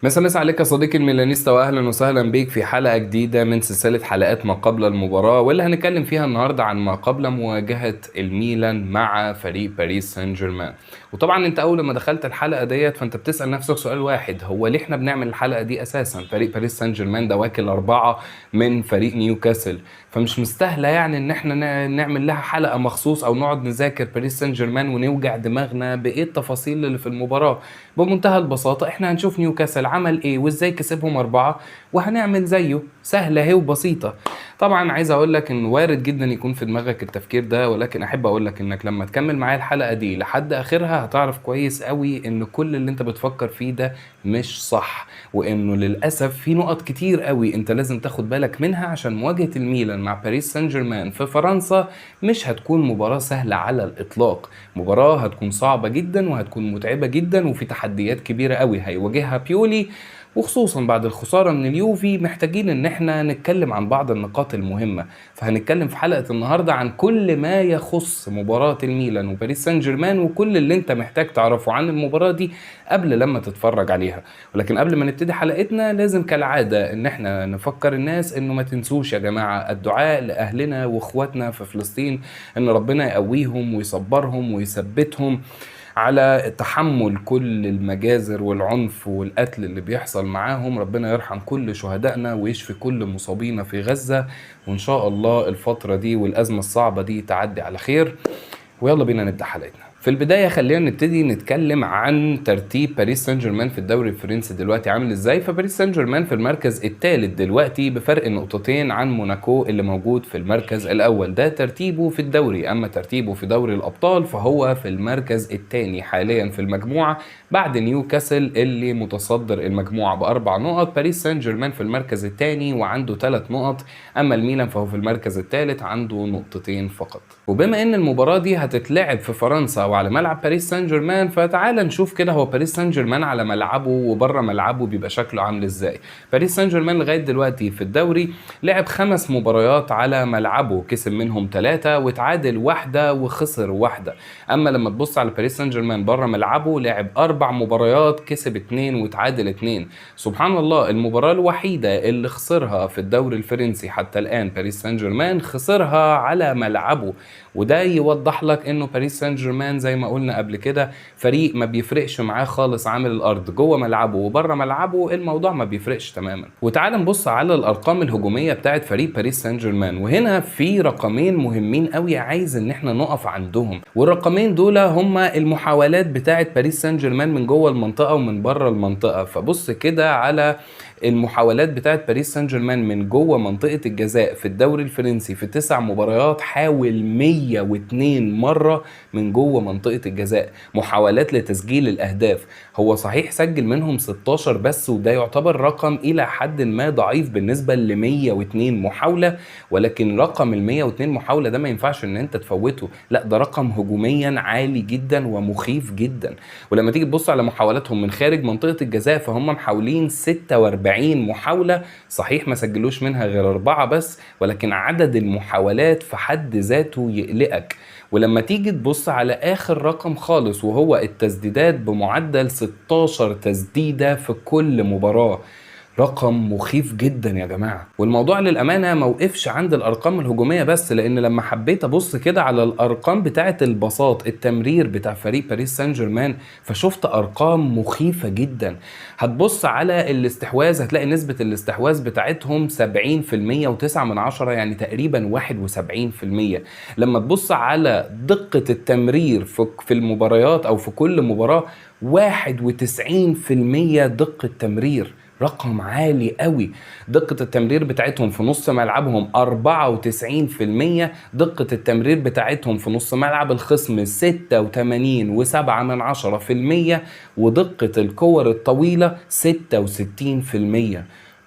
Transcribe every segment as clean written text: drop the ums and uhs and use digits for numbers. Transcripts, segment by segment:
مسا عليك يا صديقي الميلانيستا، واهلا وسهلا بيك في حلقة جديدة من سلسلة حلقات ما قبل المباراة، واللي هنتكلم فيها النهاردة عن ما قبل مواجهة الميلان مع فريق باريس سان جيرمان. وطبعا انت اول ما دخلت الحلقة ديت فانت بتسأل نفسك سؤال واحد: هو ليه احنا بنعمل الحلقة دي اساسا؟ فريق باريس سان جيرمان ده واكل 4 من فريق نيوكاسل، فمش مستاهلة يعني ان احنا نعمل لها حلقة مخصوص او نقعد نذاكر باريس سان جيرمان ونوجع دماغنا بايه التفاصيل اللي في المباراة. بمنتهى البساطة احنا هنشوف نيوكاسل عمل ايه وازاي كسبهم 4 وهنعمل زيه، سهلة اهي وبسيطة. طبعا عايز اقول لك ان وارد جدا يكون في دماغك التفكير ده، ولكن احب اقول لك انك لما تكمل معايا الحلقة دي لحد اخرها هتعرف كويس قوي ان كل اللي انت بتفكر فيه ده مش صح، وانه للاسف في نقط كتير قوي انت لازم تاخد بالك منها، عشان مواجهة الميلان مع باريس سان جيرمان في فرنسا مش هتكون مباراة سهلة على الاطلاق. مباراة هتكون صعبة جدا وهتكون متعبة جدا، وفي تحديات كبيرة قوي هيواجهها بيولي، وخصوصا بعد الخسارة من اليوفي محتاجين ان احنا نتكلم عن بعض النقاط المهمة. فهنتكلم في حلقة النهاردة عن كل ما يخص مباراة الميلان وباريس سان جيرمان، وكل اللي انت محتاج تعرفه عن المباراة دي قبل لما تتفرج عليها. ولكن قبل ما نبتدي حلقتنا لازم كالعادة ان احنا نفكر الناس انه ما تنسوش يا جماعة الدعاء لأهلنا واخواتنا في فلسطين، ان ربنا يقويهم ويصبرهم ويثبتهم على تحمل كل المجازر والعنف والقتل اللي بيحصل معاهم. ربنا يرحم كل شهدائنا ويشفي كل مصابينا في غزة، وإن شاء الله الفترة دي والأزمة الصعبة دي تعدي على خير. ويلا بينا نبدأ حلقتنا. في البداية خلينا نبتدي نتكلم عن ترتيب باريس سان جيرمان في الدوري الفرنسي دلوقتي عامل ازاي. فباريس سان جيرمان في المركز الثالث دلوقتي بفرق نقطتين عن موناكو اللي موجود في المركز الاول، ده ترتيبه في الدوري. اما ترتيبه في دوري الابطال فهو في المركز الثاني حاليا في المجموعة بعد نيوكاسل اللي متصدر المجموعة ب4 نقط. باريس سان جيرمان في المركز الثاني وعنده 3 نقط، اما الميلان فهو في المركز الثالث عنده 2 فقط. وبما ان المباراة دي هتتلعب في فرنسا وعلى ملعب باريس سان جيرمان، فتعال نشوف كده هو باريس سان جيرمان على ملعبه وبره ملعبه بيبقى شكله عامل ازاي. باريس سان جيرمان لغاية دلوقتي في الدوري لعب 5 مباريات على ملعبه، كسب منهم 3 وتعادل 1 وخسر 1. اما لما تبص على باريس سان جيرمان بره ملعبه لعب 4 مباريات، كسب 2 وتعادل 2. سبحان الله، المباراة الوحيدة اللي خسرها في الدوري الفرنسي حتى الآن باريس سان جيرمان خسرها على ملعبه. وده يوضح لك انه باريس سان جيرمان زي ما قلنا قبل كده فريق ما بيفرقش معاه خالص عامل الارض، جوه ملعبه وبره ملعبه الموضوع ما بيفرقش تماما. وتعال نبص على الارقام الهجوميه بتاعت فريق باريس سان جيرمان، وهنا في رقمين مهمين قوي عايز ان احنا نقف عندهم، والرقمين دول هما المحاولات بتاعت باريس سان جيرمان من جوه المنطقه ومن بره المنطقه. فبص كده على المحاولات بتاعت باريس سان جيرمان من جوه منطقة الجزاء في الدوري الفرنسي في 9 مباريات حاول 102 مرة من جوه منطقة الجزاء محاولات لتسجيل الأهداف. هو صحيح سجل منهم 16 بس، وده يعتبر رقم إلى حد ما ضعيف بالنسبة ل 102 محاولة، ولكن رقم ال 102 محاولة ده ما ينفعش إن أنت تفوته، لا ده رقم هجوميا عالي جدا ومخيف جدا. ولما تيجي تبص على محاولاتهم من خارج منطقة الجزاء فهم محاولين 46 محاولة، صحيح ما سجلوش منها غير 4 بس، ولكن عدد المحاولات في حد ذاته يقلقك. ولما تيجي تبص على آخر رقم خالص وهو التسديدات بمعدل 16 تسديدة في كل مباراة، رقم مخيف جدا يا جماعة. والموضوع للأمانة موقفش عند الأرقام الهجومية بس، لأن لما حبيت أبص كده على الأرقام بتاعة البساط التمرير بتاع فريق باريس سان جيرمان فشفت أرقام مخيفة جدا. هتبص على الاستحواذ هتلاقي نسبة الاستحواذ بتاعتهم 70% و9، يعني تقريبا 71%. لما تبص على دقة التمرير في المباريات أو في كل مباراة 91% دقة تمرير، رقم عالي قوي. دقة التمرير بتاعتهم في نص ملعبهم 94%، دقة التمرير بتاعتهم في نص ملعب الخصم 86.7%، ودقة الكور الطويلة 66%.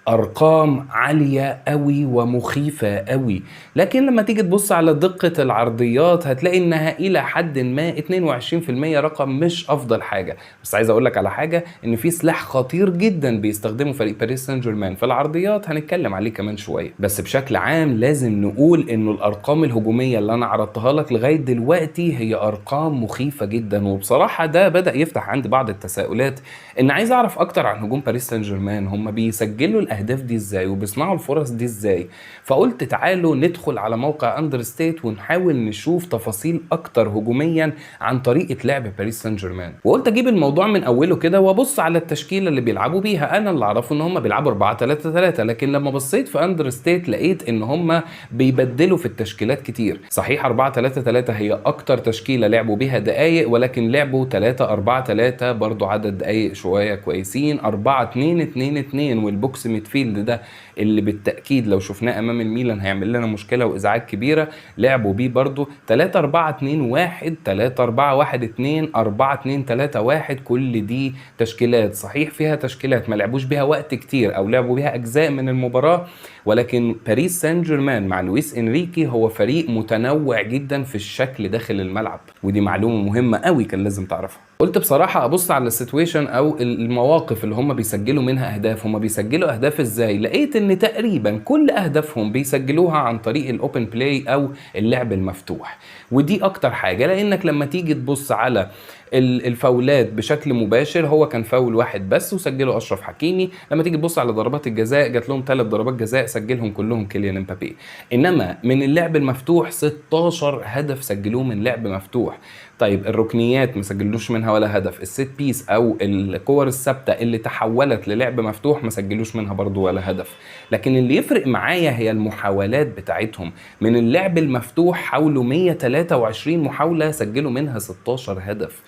ارقام عالية قوي ومخيفة قوي. لكن لما تيجي تبص على دقة العرضيات هتلاقي انها الى حد ما 22% رقم مش افضل حاجة. بس عايز اقول لك على حاجة، ان في سلاح خطير جدا بيستخدمه فريق باريس سان جيرمان في العرضيات هنتكلم عليه كمان شوية. بس بشكل عام لازم نقول انه الارقام الهجومية اللي انا عرضتها لك لغاية دلوقتي هي ارقام مخيفة جدا. وبصراحة ده بدأ يفتح عندي بعض التساؤلات، ان عايز اعرف اكتر عن هجوم باريس سان جيرمان. هم بيسجلوا الاهداف دي ازاي وبيصنعوا الفرص دي ازاي؟ فقلت تعالوا ندخل على موقع اندر ستيت ونحاول نشوف تفاصيل اكتر هجوميا عن طريقة لعب باريس سان جيرمان. وقلت اجيب الموضوع من اوله كده وابص على التشكيلة اللي بيلعبوا بيها. انا اللي اعرفه ان هم بيلعبوا 4-3-3، لكن لما بصيت في اندر ستيت لقيت ان هم بيبدلوا في التشكيلات كتير. صحيح 4-3-3 هي اكتر تشكيلة لعبوا بيها دقايق، ولكن لعبوا 3-4-3 برضو عدد دقايق شوية كويسين. 4-2-2-2 والبوكس ميدفيلد ده اللي بالتأكيد لو شفناه امام الميلان هيعمل لنا مشكلة وازعاج كبيرة، لعبوا بيه برضو 3-4-2-1 3-4-1-2 4-2-3-1. كل دي تشكيلات صحيح فيها تشكيلات ما لعبوش بيها وقت كتير او لعبوا بيها اجزاء من المباراة، ولكن باريس سان جيرمان مع لويس انريكي هو فريق متنوع جدا في الشكل داخل الملعب. ودي معلومة مهمة قوي كان لازم تعرفها. قلت بصراحة ابص على السيتويشن او المواقف اللي هم بيسجلوا منها اهداف. هم بيسجلوا اهداف ازاي؟ لقيت ان تقريبا كل اهدافهم بيسجلوها عن طريق الاوبن بلاي او اللعب المفتوح. ودي اكتر حاجة، لانك لما تيجي تبص على الفاولات بشكل مباشر هو كان فاول واحد بس وسجله اشرف حكيمي. لما تيجي تبص على ضربات الجزاء جات لهم 3 ضربات جزاء سجلهم كلهم كيليان امبابي. انما من اللعب المفتوح 16 هدف سجلوه من لعب مفتوح. طيب الركنيات ما سجلوش منها ولا هدف. السيت بيس او الكور الثابته اللي تحولت للعب مفتوح ما سجلوش منها برضو ولا هدف. لكن اللي يفرق معايا هي المحاولات بتاعتهم. من اللعب المفتوح حاولوا 123 محاوله سجلوا منها 16 هدف.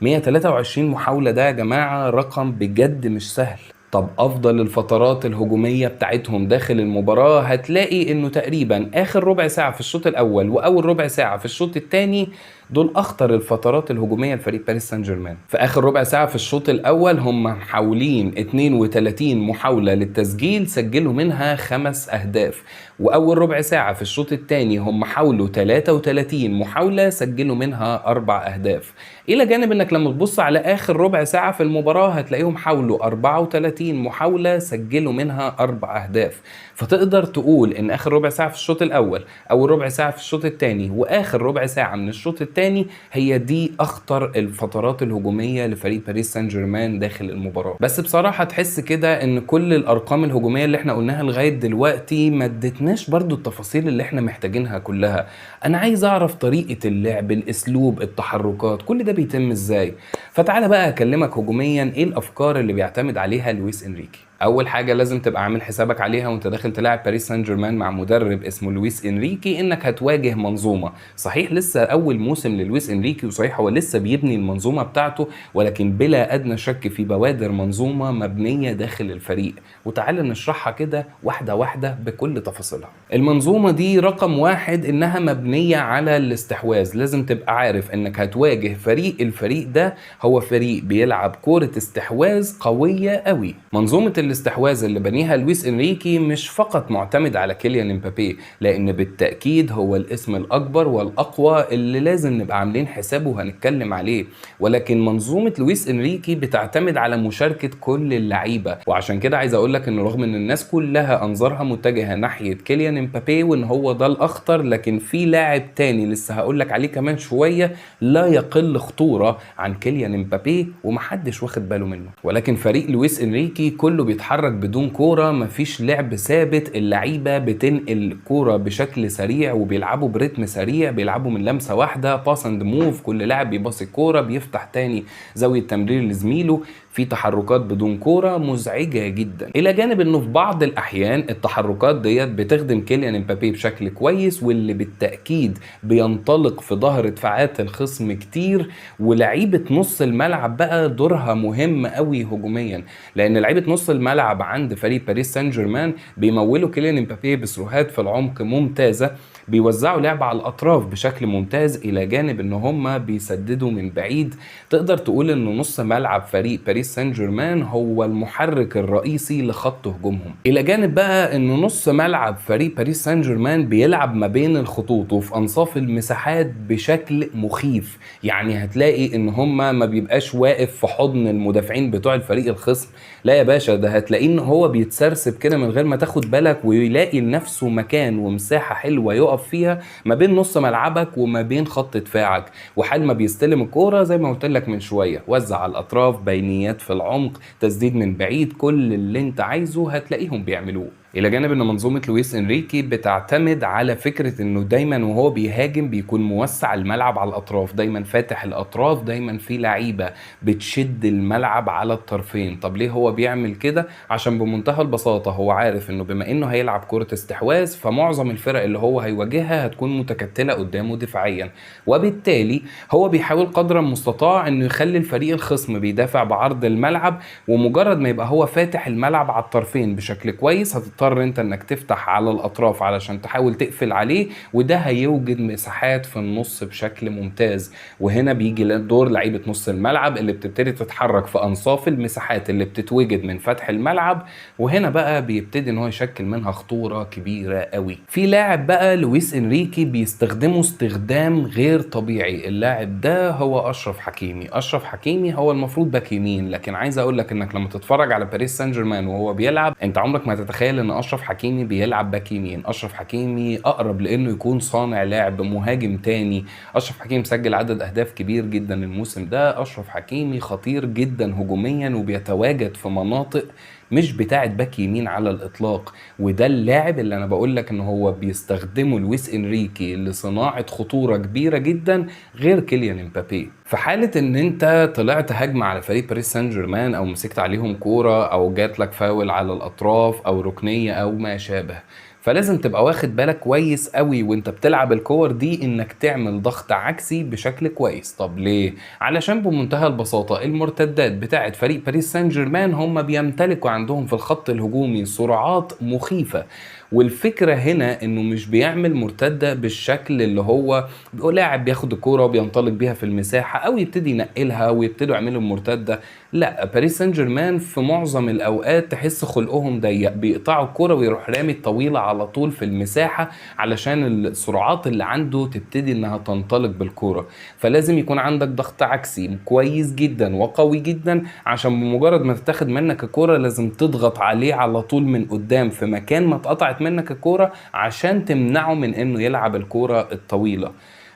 123 محاولة ده يا جماعة رقم بجد مش سهل. طب افضل الفترات الهجومية بتاعتهم داخل المباراة هتلاقي انه تقريبا اخر ربع ساعة في الشوط الاول واول ربع ساعة في الشوط الثاني دول اخطر الفترات الهجوميه لفريق باريس سان جيرمان. في اخر ربع ساعه في الشوط الاول هم محاولين 32 محاوله للتسجيل سجلوا منها 5 اهداف. واول ربع ساعه في الشوط الثاني هم حاولوا 33 محاوله سجلوا منها 4 اهداف. الى جانب انك لما تبص على اخر ربع ساعه في المباراه هتلاقيهم حاولوا 34 محاوله سجلوا منها 4 اهداف. فتقدر تقول ان اخر ربع ساعه في الشوط الاول او ربع ساعه في الشوط الثاني واخر ربع ساعه من الشوط الثاني هي دي اخطر الفترات الهجوميه لفريق باريس سان جيرمان داخل المباراه. بس بصراحه تحس كده ان كل الارقام الهجوميه اللي احنا قلناها لغايه دلوقتي ما ادتناش برضو التفاصيل اللي احنا محتاجينها كلها. انا عايز اعرف طريقه اللعب، الاسلوب، التحركات، كل ده بيتم ازاي. فتعالى بقى اكلمك هجوميا ايه الافكار اللي بيعتمد عليها لويس انريكي. اول حاجه لازم تبقى عامل حسابك عليها وانت داخل تلاعب باريس سان جيرمان مع مدرب اسمه لويس انريكي، انك هتواجه منظومه. صحيح لسه اول موسم للويس انريكي وصحيح هو لسه بيبني المنظومه بتاعته، ولكن بلا ادنى شك في بوادر منظومه مبنيه داخل الفريق. وتعالى نشرحها كده واحده واحده بكل تفاصيلها. المنظومه دي رقم واحد انها مبنيه على الاستحواذ. لازم تبقى عارف انك هتواجه الفريق ده هو فريق بيلعب كوره استحواذ قويه قوي. منظومه الاستحواذ اللي بنيها لويس انريكي مش فقط معتمد على كيليان امبابي، لان بالتاكيد هو الاسم الاكبر والاقوى اللي لازم نبقى عاملين حسابه وهنتكلم عليه، ولكن منظومه لويس انريكي بتعتمد على مشاركه كل اللعيبه. وعشان كده عايز اقول لك ان رغم ان الناس كلها انظارها متجهه ناحيه كيليان امبابي وان هو ده الاخطر، لكن في لاعب تاني لسه هقول لك عليه كمان شويه لا يقل خطوره عن كيليان امبابي ومحدش واخد باله منه. ولكن فريق لويس انريكي كله بيتحرك بدون كوره، مفيش لعب ثابت. اللعيبه بتنقل الكوره بشكل سريع وبيلعبوا برتم سريع، بيلعبوا من لمسه واحده باس اند موف. كل لاعب بيباصي الكوره بيفتح تاني زاويه تمرير لزميله. في تحركات بدون كوره مزعجه جدا، الى جانب انه في بعض الاحيان التحركات ديت بتخدم كيليان امبابي بشكل كويس، واللي بالتاكيد بينطلق في ظهر دفاعات الخصم كتير. ولعيبه نص الملعب بقى دورها مهم قوي هجوميا، لان لعيبه نص الملعب عند فريق باريس سان جيرمان بيمولوا كيليان امبابي بسروهات في العمق ممتازه، بيوزعوا لعب على الاطراف بشكل ممتاز، الى جانب ان هم بيسددوا من بعيد. تقدر تقول ان نص ملعب فريق باريس باريس سان جيرمان هو المحرك الرئيسي لخط هجومهم. الى جانب بقى انه نص ملعب فريق باريس سان جيرمان بيلعب ما بين الخطوط وفي انصاف المساحات بشكل مخيف، يعني هتلاقي ان هما ما بيبقاش واقف في حضن المدافعين بتوع الفريق الخصم، لا يا باشا، ده هتلاقيه ان هو بيتسرسب كده من غير ما تاخد بالك، ويلاقي لنفسه مكان ومساحة حلوة يقف فيها ما بين نص ملعبك وما بين خط دفاعك. وحال ما بيستلم الكورة زي ما قلت لك من شوية، وزع على الاطراف، بينيات في العمق، تسديد من بعيد، كل اللي انت عايزه هتلاقيهم بيعملوه. الى جانب ان منظومه لويس انريكي بتعتمد على فكره انه دايما وهو بيهاجم بيكون موسع الملعب على الاطراف، دايما فاتح الاطراف، دايما في لعيبه بتشد الملعب على الطرفين. طب ليه هو بيعمل كده؟ عشان بمنتهى البساطه هو عارف انه بما انه هيلعب كره استحواذ، فمعظم الفرق اللي هو هيواجهها هتكون متكتله قدامه دفاعيا، وبالتالي هو بيحاول قدر المستطاع انه يخلي الفريق الخصم بيدافع بعرض الملعب، ومجرد ما يبقى هو فاتح الملعب على الطرفين بشكل كويس هتضطر انت انك تفتح على الاطراف علشان تحاول تقفل عليه، وده هيوجد مساحات في النص بشكل ممتاز. وهنا بيجي دور لعيبه نص الملعب اللي بتبتدي تتحرك في انصاف المساحات اللي بتتوجد من فتح الملعب، وهنا بقى بيبتدي ان هو يشكل منها خطوره كبيره قوي. في لاعب بقى لويس انريكي بيستخدمه استخدام غير طبيعي، اللاعب ده هو اشرف حكيمي. اشرف حكيمي هو المفروض باك يمين، لكن عايز اقول لك انك لما تتفرج على باريس سان جيرمان وهو بيلعب انت عمرك ما تتخيل ان اشرف حكيمي بيلعب باك يمين. اشرف حكيمي اقرب لانه يكون صانع لعب، مهاجم تاني. اشرف حكيمي سجل عدد اهداف كبير جدا الموسم ده. اشرف حكيمي خطير جدا هجوميا وبيتواجد في مناطق مش بتاعت باك يمين على الاطلاق، وده اللاعب اللي انا بقول لك ان هو بيستخدمه لويس انريكي لصناعه خطوره كبيره جدا غير كيليان امبابي. في حاله ان انت طلعت هجمه على فريق باريس سان جيرمان او مسكت عليهم كوره او جات لك فاول على الاطراف او ركنيه او ما شابه، فلازم تبقى واخد بالك كويس قوي وانت بتلعب الكور دي انك تعمل ضغط عكسي بشكل كويس. طب ليه؟ علشان بمنتهى البساطة المرتدات بتاعت فريق باريس سان جيرمان هم بيمتلكوا عندهم في الخط الهجومي سرعات مخيفة، والفكرة هنا انه مش بيعمل مرتدة بالشكل اللي هو لاعب بياخد الكورة وبينطلق بيها في المساحة او يبتدي ينقلها ويبتدوا يعملوا مرتدة. لا، باريس سان جيرمان في معظم الاوقات تحس خلقهم ضيق، بيقطعوا الكورة ويروح رامي الطويلة على طول في المساحة علشان السرعات اللي عنده تبتدي انها تنطلق بالكورة. فلازم يكون عندك ضغط عكسي كويس جدا وقوي جدا، عشان بمجرد ما تتاخد منك الكورة لازم تضغط عليه على طول من قدام في مكان ما اتقطعت منك الكورة عشان تمنعه من انه يلعب الكورة الطويلة.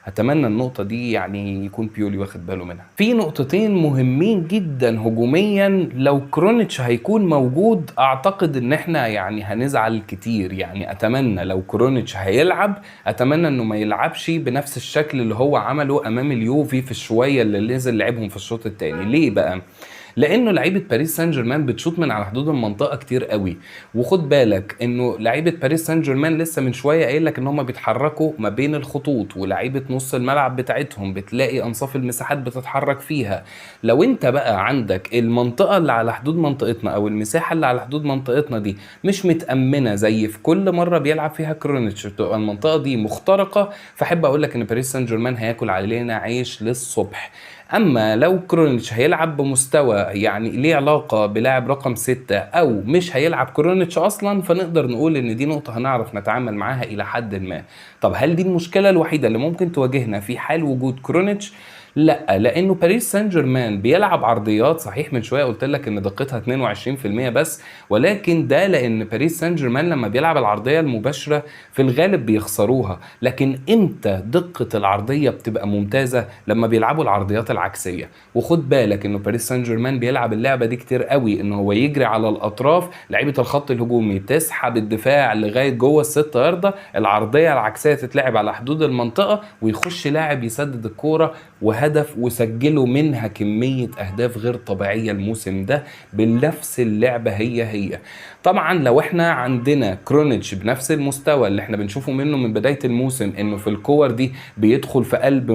اتمنى النقطة دي يعني يكون بيولي واخد باله منها. في نقطتين مهمين جدا هجوميا، لو كرونيتش هيكون موجود اعتقد ان احنا يعني هنزعل كتير. يعني اتمنى لو كرونيتش هيلعب اتمنى انه ما يلعبش بنفس الشكل اللي هو عمله امام اليوفي في الشوية اللي نزل لعبهم في الشوط الثاني. ليه بقى؟ لانه لعيبه باريس سان جيرمان بتشوط من على حدود المنطقه كتير قوي، وخد بالك انه لعيبه باريس سان جيرمان لسه من شويه قايل لك ان هم بيتحركوا ما بين الخطوط، ولعيبه نص الملعب بتاعتهم بتلاقي انصاف المساحات بتتحرك فيها. لو انت بقى عندك المنطقه اللي على حدود منطقتنا او المساحه اللي على حدود منطقتنا دي مش متامنه زي في كل مره بيلعب فيها كرونيتش، تبقى المنطقه دي مخترقه، فاحب اقول لك ان باريس سان جيرمان هياكل علينا عيش للصبح. اما لو كرونيتش هيلعب بمستوى يعني ليه علاقة بلاعب رقم 6 او مش هيلعب كرونيتش اصلا، فنقدر نقول ان دي نقطة هنعرف نتعامل معاها الى حد ما. طب هل دي المشكلة الوحيدة اللي ممكن تواجهنا في حال وجود كرونيتش؟ لا، لانه باريس سان جيرمان بيلعب عرضيات، صحيح من شويه قلت لك ان دقتها 22% بس، ولكن ده لان باريس سان جيرمان لما بيلعب العرضيه المباشره في الغالب بيخسروها. لكن امتى دقه العرضيه بتبقى ممتازه؟ لما بيلعبوا العرضيات العكسيه. وخد بالك انه باريس سان جيرمان بيلعب اللعبه دي كتير قوي، انه هو يجري على الاطراف، لعيبه الخط الهجومي تسحب الدفاع لغايه جوه ال6 ياردة، العرضيه العكسيه تتلعب على حدود المنطقه ويخش لاعب يسدد الكوره وهدف، وسجلوا منها كمية أهداف غير طبيعية الموسم ده بنفس اللعبة هي. طبعا لو احنا عندنا كرونيتش بنفس المستوى اللي احنا بنشوفه منه من بداية الموسم، انه في الكور دي بيدخل في قلب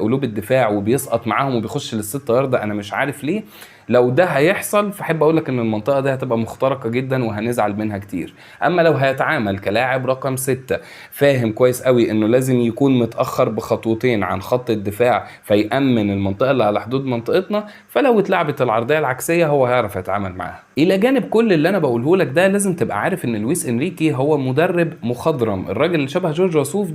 قلوب الدفاع وبيسقط معاهم وبيخش لل6 ياردة، انا مش عارف ليه، لو ده هيحصل فحب اقول لك ان المنطقه دي هتبقى مخترقه جدا وهنزعل منها كتير. اما لو هيتعامل كلاعب رقم 6 فاهم كويس قوي انه لازم يكون متاخر بخطوتين عن خط الدفاع فيامن المنطقه اللي على حدود منطقتنا، فلو اتلعبت العرضيه العكسيه هو هيعرف يتعامل معاها. الى جانب كل اللي انا بقوله لك ده لازم تبقى عارف ان لويس انريكي هو مدرب مخضرم. الراجل اللي شبه جورج وسوف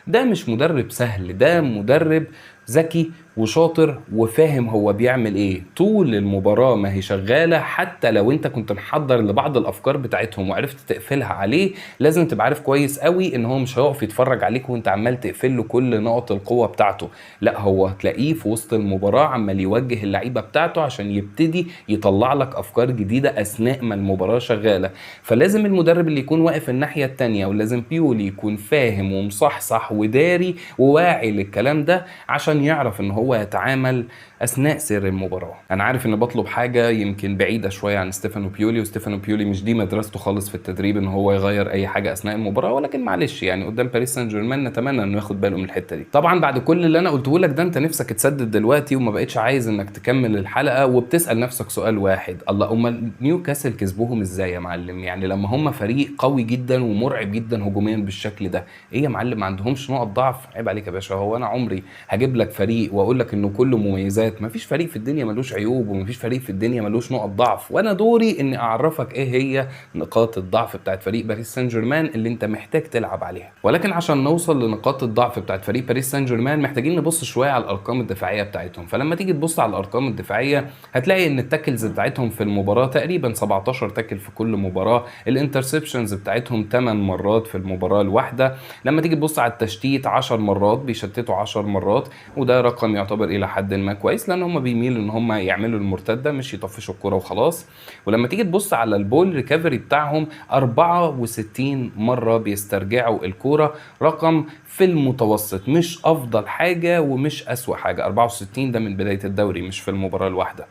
ده مش مدرب سهل، ده مدرب ذكي وشاطر وفاهم هو بيعمل ايه. طول المباراة ما هي شغالة، حتى لو انت كنت محضر لبعض الافكار بتاعتهم وعرفت تقفلها عليه، لازم تبقى عارف كويس قوي ان هو مش هيقف يتفرج عليك وانت عمال تقفل له كل نقط القوة بتاعته. لا، هو هتلاقيه في وسط المباراة عمال يوجه اللعيبة بتاعته عشان يبتدي يطلع لك افكار جديدة اثناء ما المباراة شغالة. فلازم المدرب اللي يكون واقف الناحية التانية، ولازم بيولي يكون فاهم ومصحصح وداري وواعي للكلام ده عشان يعرف ان هو يتعامل اثناء سير المباراه. انا عارف ان بطلب حاجه يمكن بعيده شويه عن ستيفانو بيولي، وستيفانو بيولي مش دي مدرسته خالص في التدريب ان هو يغير اي حاجه اثناء المباراه، ولكن معلش يعني قدام باريس سان جيرمان نتمنى انه ياخد باله من الحته دي. طبعا بعد كل اللي انا قلته لك ده انت نفسك تسدد دلوقتي وما بقتش عايز انك تكمل الحلقه، وبتسال نفسك سؤال واحد: الله، امال نيوكاسل كسبوهم ازاي يا معلم؟ يعني لما هم فريق قوي جدا ومرعب جدا هجوميا بالشكل ده، ايه يا معلم ما عندهمش نقط ضعف؟ عيب عليك يا باشا، هو انا عمري هجيب لك فريق واقول لك انه كله مميزات؟ مفيش فريق في الدنيا ملوش عيوب، ومفيش فريق في الدنيا ملوش نقط ضعف، وانا دوري اني اعرفك ايه هي نقاط الضعف بتاعت فريق باريس سان جيرمان اللي انت محتاج تلعب عليها. ولكن عشان نوصل لنقاط الضعف بتاعت فريق باريس سان جيرمان محتاجين نبص شويه على الارقام الدفاعيه بتاعتهم. فلما تيجي تبص على الارقام الدفاعيه هتلاقي ان التاكلز بتاعتهم في المباراه تقريبا 17 تاكل في كل مباراه، الانترسبشنز بتاعتهم 8 مرات في المباراه الواحده. لما تيجي تبص على التشتيت 10 مرات، بيشتتوا 10 مرات، وده رقم يعتبر الى حد ما كويس لان هم بيميلوا ان هم يعملوا المرتده مش يطفشوا الكره وخلاص. ولما تيجي تبص على البول ريكفري بتاعهم 64 مره بيسترجعوا الكره، رقم في المتوسط، مش افضل حاجه ومش اسوأ حاجه. 64 ده من بدايه الدوري مش في المباراه الواحده.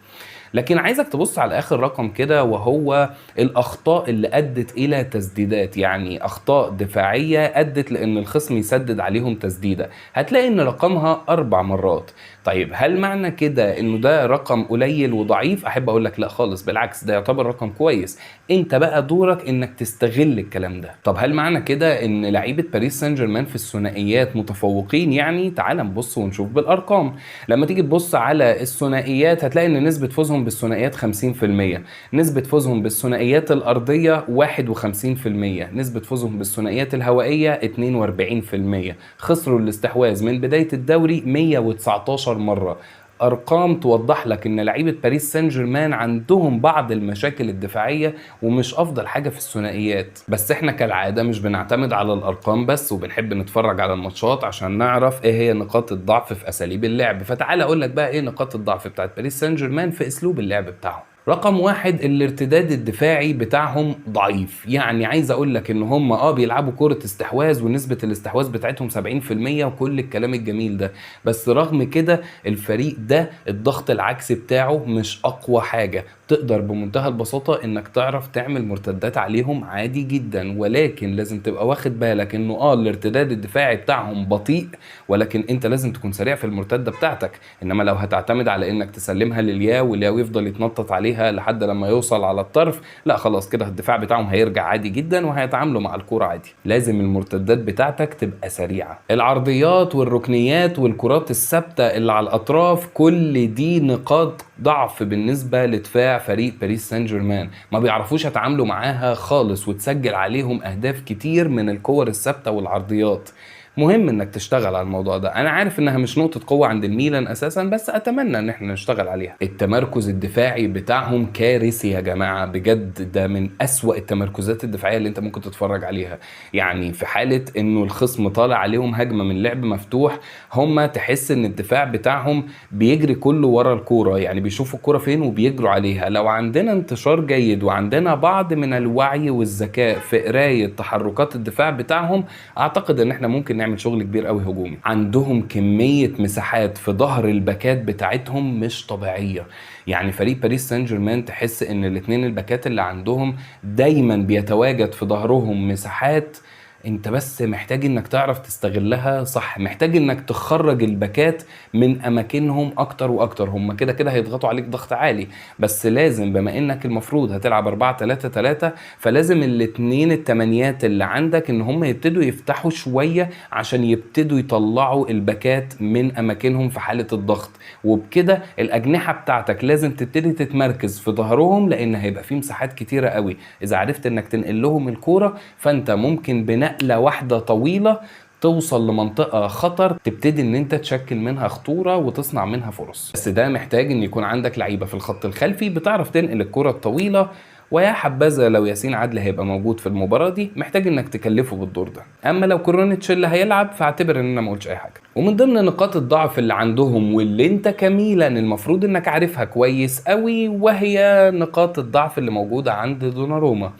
لكن عايزك تبص على اخر رقم كده، وهو الاخطاء اللي ادت الى تسديدات، يعني اخطاء دفاعيه ادت لان الخصم يسدد عليهم تسديده. هتلاقي ان رقمها 4 مرات. طيب هل معنى كده انه ده رقم قليل وضعيف؟ احب اقول لك لا خالص، بالعكس ده يعتبر رقم كويس. انت بقى دورك انك تستغل الكلام ده. طب هل معنى كده ان لعيبه باريس سان جيرمان في الثنائيات متفوقين؟ يعني تعال نبص ونشوف بالارقام. لما تيجي تبص على الثنائيات هتلاقي ان نسبه فوزهم بالثنائيات 50%، نسبه فوزهم بالثنائيات الارضيه 51%، نسبه فوزهم بالثنائيات الهوائيه 42%. خسروا الاستحواذ من بدايه الدوري 119 مرة. ارقام توضح لك ان لعيبه باريس سان جيرمان عندهم بعض المشاكل الدفاعيه ومش افضل حاجه في الثنائيات. بس احنا كالعاده مش بنعتمد على الارقام بس، وبنحب نتفرج على الماتشات عشان نعرف ايه هي نقاط الضعف في اساليب اللعب. فتعال اقول لك بقى ايه نقاط الضعف بتاعت باريس سان جيرمان في اسلوب اللعب بتاعهم. رقم 1: الارتداد الدفاعي بتاعهم ضعيف. يعني عايز اقول لك ان هم بيلعبوا كرة استحواذ ونسبة الاستحواذ بتاعتهم 70% وكل الكلام الجميل ده، بس رغم كده الفريق ده الضغط العكسي بتاعه مش اقوى حاجة. تقدر بمنتهى البساطة انك تعرف تعمل مرتدات عليهم عادي جدا، ولكن لازم تبقى واخد بالك انه الارتداد الدفاعي بتاعهم بطيء، ولكن انت لازم تكون سريع في المرتدة بتاعتك. انما لو هتعتمد على انك تسلمها للياو والياو يفضل يتنطط عليها لحد لما يوصل على الطرف، لا خلاص كده الدفاع بتاعهم هيرجع عادي جدا وهيتعاملوا مع الكرة عادي. لازم المرتدات بتاعتك تبقى سريعة. العرضيات والركنيات والكرات الثابتة اللي على الاطراف كل دي نقاط ضعف بالنسبة لدفاع فريق باريس سان جيرمان، ما بيعرفوش يتعاملوا معاها خالص وتسجل عليهم اهداف كتير من الكور الثابتة والعرضيات. مهم انك تشتغل على الموضوع ده. انا عارف انها مش نقطة قوة عند الميلان اساسا، بس اتمنى ان احنا نشتغل عليها. التمركز الدفاعي بتاعهم كارثي يا جماعة بجد، ده من اسوأ التمركزات الدفاعية اللي انت ممكن تتفرج عليها. يعني في حالة انه الخصم طالع عليهم هجمة من لعب مفتوح، هما تحس ان الدفاع بتاعهم بيجري كله ورا الكورة، يعني بيشوفوا الكورة فين وبيجروا عليها. لو عندنا انتشار جيد وعندنا بعض من الوعي والذكاء في قراية تحركات الدفاع بتاعهم، اعتقد ان احنا ممكن نعمل شغل كبير قوي هجومي. عندهم كمية مساحات في ظهر الباكات بتاعتهم مش طبيعية. يعني فريق باريس سان جيرمان تحس ان الاثنين الباكات اللي عندهم دايما بيتواجد في ظهرهم مساحات انت بس محتاج انك تعرف تستغلها صح، محتاج انك تخرج الباكات من اماكنهم اكتر واكتر. هم كده كده هيضغطوا عليك ضغط عالي، بس لازم بما انك المفروض هتلعب 4-3-3 فلازم الاتنين التمانيات اللي عندك ان هم يبتدوا يفتحوا شوية عشان يبتدوا يطلعوا الباكات من اماكنهم في حالة الضغط. وبكده الاجنحة بتاعتك لازم تبتدي تتمركز في ظهرهم، لان هيبقى فيه مساحات كتيرة قوي. اذا عرفت انك تنقل لهم الكورة فانت ممكن بنقلة واحدة طويلة توصل لمنطقة خطر تبتدي ان انت تشكل منها خطورة وتصنع منها فرص. بس ده محتاج ان يكون عندك لعيبة في الخط الخلفي بتعرف تنقل الكرة الطويلة، ويا حبذا لو ياسين عدل هيبقى موجود في المباراة دي، محتاج انك تكلفه بالدور ده. اما لو كورونيتش اللي هيلعب فاعتبر ان انا ما قلتش اي حاجة. ومن ضمن نقاط الضعف اللي عندهم واللي انت كميلا المفروض انك عارفها كويس قوي، وهي نقاط الضعف اللي موجودة عند دوناروما.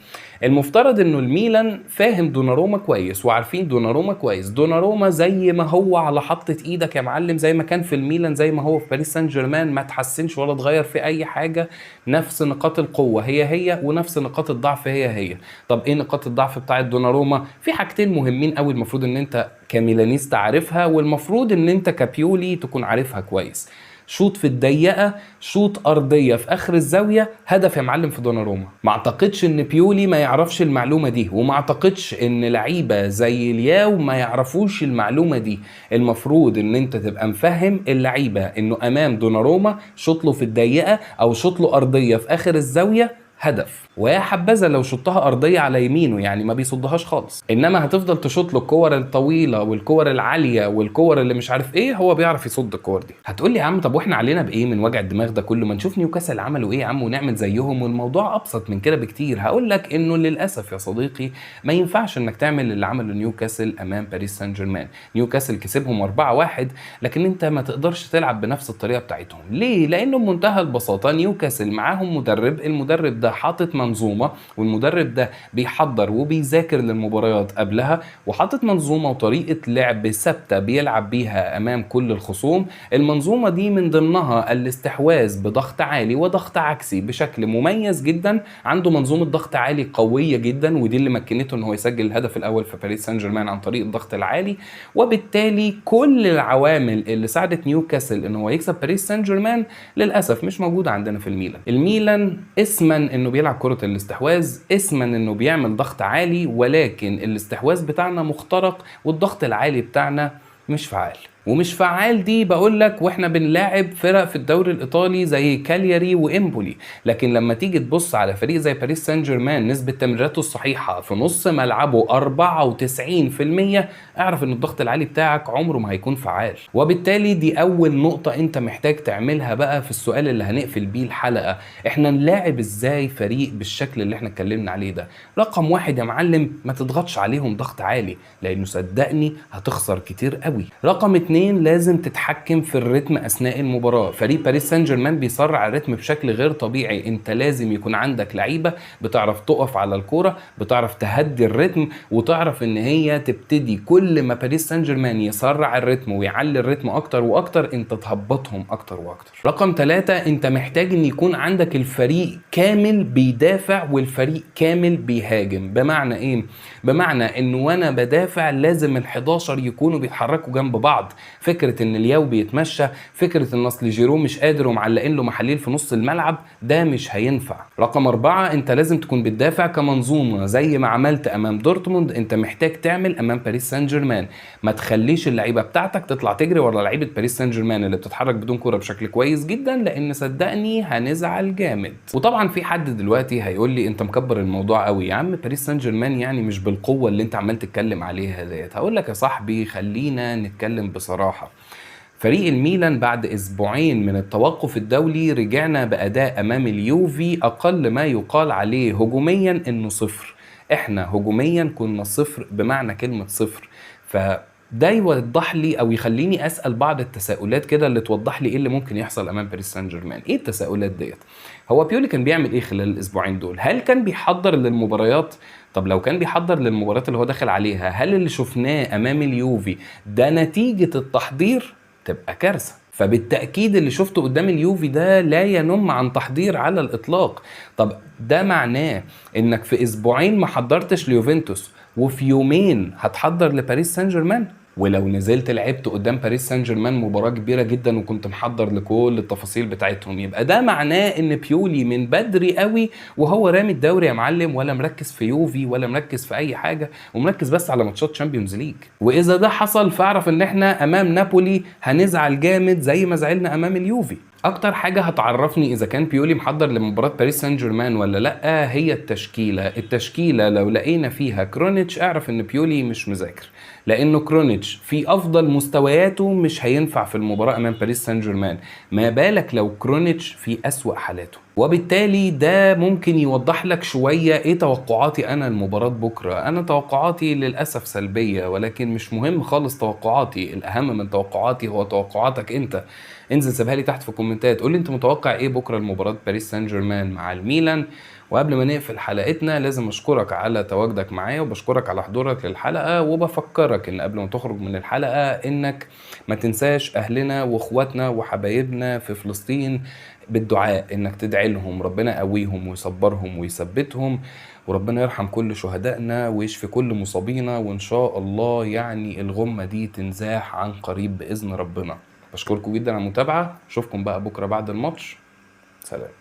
المفترض انه الميلان فاهم دوناروما كويس وعارفين دوناروما كويس. دوناروما زي ما هو على حطة ايدك يا معلم، زي ما كان في الميلان زي ما هو في باريس سان جيرمان، ما تحسنش ولا تغير في اي حاجة. نفس نقاط القوة هي ونفس نقاط الضعف هي. طب ايه نقاط الضعف بتاعت دوناروما؟ في حاجتين مهمين قوي المفروض ان انت كميلانيست عارفها، والمفروض ان انت كبيولي تكون عارفها كويس. شوط في الضيقه، شوط ارضيه في اخر الزاويه، هدف يا معلم في دوناروما. ما اعتقدش ان بيولي ما يعرفش المعلومه دي، وما اعتقدش ان لعيبه زي الياو ما يعرفوش المعلومه دي. المفروض ان انت تبقى مفهم اللعيبه انه امام دوناروما شوط له في الضيقه او شوط له ارضيه في اخر الزاويه هدف، ويا حبذا لو شطها ارضيه على يمينه، يعني ما بيصدهاش خالص. انما هتفضل تشوط له الكور الطويله والكور العاليه والكور اللي مش عارف ايه، هو بيعرف يصد الكور دي. هتقول لي يا عم طب واحنا علينا بايه من وجع الدماغ ده كله؟ ما نشوف نيوكاسل عملوا ايه يا عم ونعمل زيهم، والموضوع ابسط من كده بكتير. هقول لك انه للاسف يا صديقي ما ينفعش انك تعمل اللي عمله نيوكاسل امام باريس سان جيرمان. نيوكاسل كسبهم 4-1، لكن انت ما تقدرش تلعب بنفس الطريقه بتاعتهم. ليه؟ لانه بمنتهى البساطه نيوكاسل معاهم مدرب، المدرب ده حاطط منظومه، والمدرب ده بيحضر وبيذاكر للمباريات قبلها، وحاطط منظومه وطريقه لعب ثابته بيلعب بيها امام كل الخصوم. المنظومه دي من ضمنها الاستحواذ بضغط عالي وضغط عكسي بشكل مميز جدا. عنده منظومه ضغط عالي قويه جدا، ودي اللي مكنته ان هو يسجل الهدف الاول في باريس سان جيرمان عن طريق الضغط العالي. وبالتالي كل العوامل اللي ساعدت نيوكاسل ان هو يكسب باريس سان جيرمان للاسف مش موجوده عندنا في الميلان. الميلان اسما انه بيلعب كرة الاستحواذ، اسما انه بيعمل ضغط عالي، ولكن الاستحواذ بتاعنا مخترق والضغط العالي بتاعنا مش فعال. ومش فعال دي بقول لك واحنا بنلاعب فرق في الدوري الايطالي زي كالياري وامبولي. لكن لما تيجي تبص على فريق زي باريس سان جيرمان نسبة تمريراته الصحيحة في نص ملعبه 94%، اعرف ان الضغط العالي بتاعك عمره ما هيكون فعال. وبالتالي دي اول نقطة انت محتاج تعملها بقى في السؤال اللي هنقفل بيه الحلقة. احنا نلاعب ازاي فريق بالشكل اللي احنا اتكلمنا عليه ده؟ رقم واحد يا معلم، ما تضغطش عليهم ضغط عالي، لانه صدقني هتخسر كتير قوي. رقم اتنين، لازم تتحكم في الريتم اثناء المباراه. فريق باريس سان جيرمان بيسرع الريتم بشكل غير طبيعي. انت لازم يكون عندك لعيبه بتعرف تقف على الكوره، بتعرف تهدي الريتم، وتعرف ان هي تبتدي كل ما باريس سان جيرمان يسرع الريتم ويعلي الريتم اكتر واكتر انت تهبطهم اكتر واكتر. رقم 3، انت محتاج ان يكون عندك الفريق كامل بيدافع والفريق كامل بيهاجم. بمعنى ايه؟ بمعنى انه وانا بدافع لازم ال11 يكونوا بيتحركوا جنب بعض. فكرة ان الياو بيتمشى، فكرة ان اصل جيرو مش قادر ومعلقين له محاليل في نص الملعب، ده مش هينفع. رقم 4، انت لازم تكون بتدافع كمنظومة زي ما عملت امام دورتموند، انت محتاج تعمل امام باريس سان جيرمان. ما تخليش اللعيبة بتاعتك تطلع تجري ورا لعيبة باريس سان جيرمان اللي بتتحرك بدون كرة بشكل كويس جدا، لان صدقني هنزعل جامد. وطبعا في حد دلوقتي هيقول لي انت مكبر الموضوع قوي يا عم، باريس سان جيرمان يعني مش بالقوة اللي انت عمال تتكلم عليها ديت. هقول لك يا صاحبي خلينا نتكلم بصراحة. فريق الميلان بعد اسبوعين من التوقف الدولي رجعنا بأداء امام اليوفي اقل ما يقال عليه هجوميا انه صفر. احنا هجوميا كنا صفر بمعنى كلمة صفر. ده يوضح لي او يخليني اسال بعض التساؤلات كده اللي توضح لي ايه اللي ممكن يحصل امام باريس سان جيرمان. ايه التساؤلات ديت؟ هو بيولي كان بيعمل ايه خلال الاسبوعين دول؟ هل كان بيحضر للمباريات؟ طب لو كان بيحضر للمباريات اللي هو داخل عليها، هل اللي شفناه امام اليوفي ده نتيجة التحضير؟ تبقى كارثة. فبالتأكيد اللي شفته قدام اليوفي ده لا ينم عن تحضير على الإطلاق. طب ده معناه إنك في أسبوعين ما حضرتش ليوفنتوس وفي يومين هتحضر لباريس سان جيرمان. ولو نزلت لعبت قدام باريس سان جيرمان مباراة كبيرة جدا وكنت محضر لكل التفاصيل بتاعتهم، يبقى ده معناه ان بيولي من بدري قوي وهو رامي الدوري يا معلم، ولا مركز في يوفي ولا مركز في اي حاجة، ومركز بس على ماتشات تشامبيونز ليج. واذا ده حصل فاعرف ان احنا امام نابولي هنزعل جامد زي ما زعلنا امام اليوفي. اكتر حاجة هتعرفني اذا كان بيولي محضر لمباراة باريس سان جيرمان ولا لا هي التشكيلة لو لقينا فيها كرونيتش اعرف ان بيولي مش مذاكر، لانه كرونيتش في افضل مستوياته مش هينفع في المباراة امام باريس سان جيرمان، ما بالك لو كرونيتش في اسوأ حالاته. وبالتالي ده ممكن يوضح لك شوية ايه توقعاتي انا لمباراة بكرة. انا توقعاتي للأسف سلبية، ولكن مش مهم خالص توقعاتي، الاهم من توقعاتي هو توقعاتك انت. انزل سيبها لي تحت في الكومنتات، قول لي انت متوقع ايه بكرة لمباراة باريس سان جيرمان مع الميلان. وقبل ما نقفل حلقتنا لازم اشكرك على تواجدك معايا، وبشكرك على حضورك للحلقة، وبفكرك ان قبل ما تخرج من الحلقة انك ما تنساش اهلنا واخواتنا وحبايبنا في فلسطين بالدعاء، انك تدعي لهم ربنا يقويهم ويصبرهم ويثبتهم، وربنا يرحم كل شهدائنا ويشفي كل مصابينا، وان شاء الله يعني الغمة دي تنزاح عن قريب بإذن ربنا. بشكركم جدا على المتابعة، اشوفكم بقى بكرة بعد الماتش. سلام.